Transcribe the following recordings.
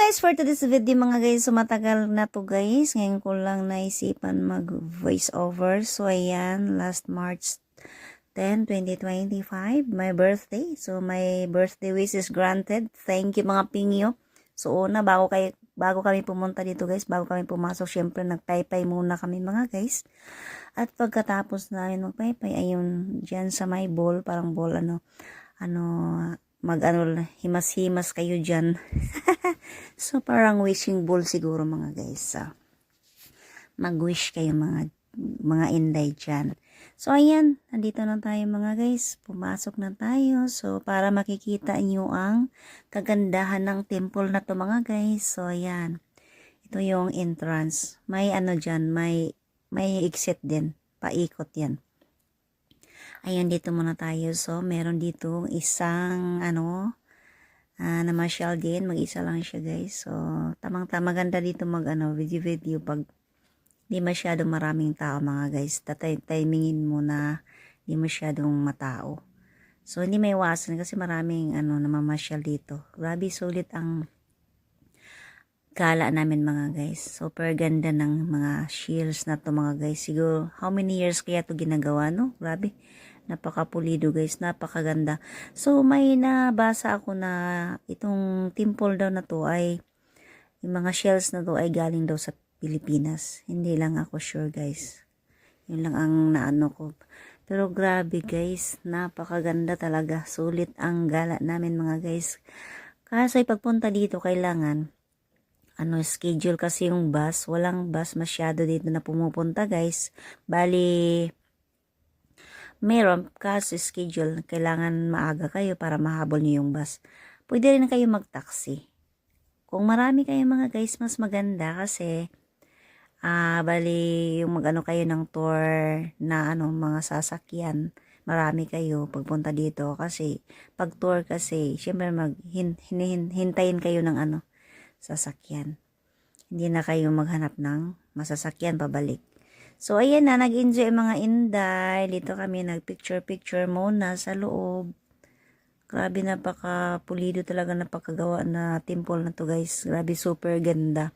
guys, for today's video mga guys, so matagal na to guys. Ngayon ko lang naisipan mag voice over. So ayan, last March 10, 2025, my birthday. So my birthday wish is granted. Thank you mga pingyo. So una, bago kami pumunta dito guys, bago kami pumasok, syempre nagpaypay muna kami mga guys. At pagkatapos namin magpaypay, ayun, dyan sa may bowl, parang bowl himas-himas kayo dyan. So, parang wishing bowl siguro mga guys. Mag-wish kayo mga inday dyan. So, ayan. Nandito na tayo mga guys. Pumasok na tayo. So, para makikita nyo ang kagandahan ng temple na to mga guys. So, ayan. Ito yung entrance. May dyan. May exit din. Paikot yan. Ayan, dito muna tayo. So, meron dito isang namasyal din. Mag-isa lang siya guys. So, tamang-tama ganda dito video pag di masyadong maraming tao mga guys. Timingin mo na di masyadong matao. So, hindi may iwasan kasi maraming namamasyal dito. Grabe, sulit ang gala namin mga guys. Super ganda ng mga shields na to mga guys. Siguro, how many years kaya to ginagawa, no? Grabe. Napakapulido guys, napakaganda. So may nabasa ako na itong temple daw na to ay, yung mga shells na to ay galing daw sa Pilipinas. Hindi lang ako sure guys. Yun lang ang naano ko. Pero grabe guys, napakaganda talaga. Sulit ang gala namin mga guys. Kasi pagpunta dito kailangan schedule kasi yung bus. Walang bus masyado dito na pumupunta guys. Bali meron kasi schedule, kailangan maaga kayo para mahabol nyo yung bus. Pwede rin kayo mag-taxi. Kung marami kayo mga guys, mas maganda kasi bali yung kayo ng tour na mga sasakyan. Marami kayo pagpunta dito kasi pag tour kasi, syempre hintayin kayo ng sasakyan. Hindi na kayo maghanap ng masasakyan pabalik. So, ayan na, nag-enjoy mga inday. Dito kami nag-picture-picture muna sa loob. Grabe, napaka-pulido talaga, napakagawa na temple na to guys. Grabe, super ganda.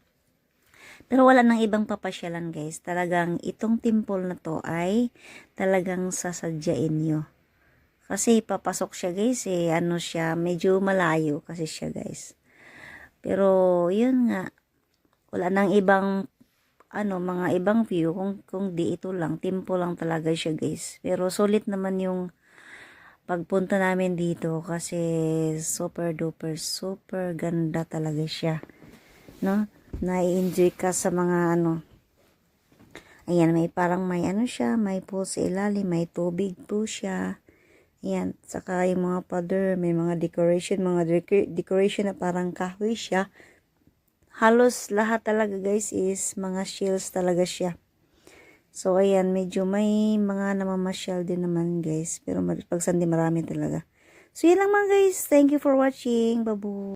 Pero wala nang ibang papasyalan guys. Talagang itong temple na to ay talagang sasadyain nyo. Kasi papasok siya guys siya, medyo malayo kasi siya guys. Pero, yun nga, wala nang ibang mga ibang view kung di ito lang, tempo lang talaga siya guys. Pero sulit naman yung pagpunta namin dito kasi super duper super ganda talaga siya, no? Na-enjoy ka sa mga ayan, may parang may siya, may pool sa ilalim, may tubig po siya. Ayan, saka yung mga pader, may mga decoration na parang kahoy siya. Halos lahat talaga guys is mga shields talaga siya. So ayan, medyo may mga namamasyal din naman guys. Pero pag Sunday marami talaga. So yun lang mga guys. Thank you for watching. Babu.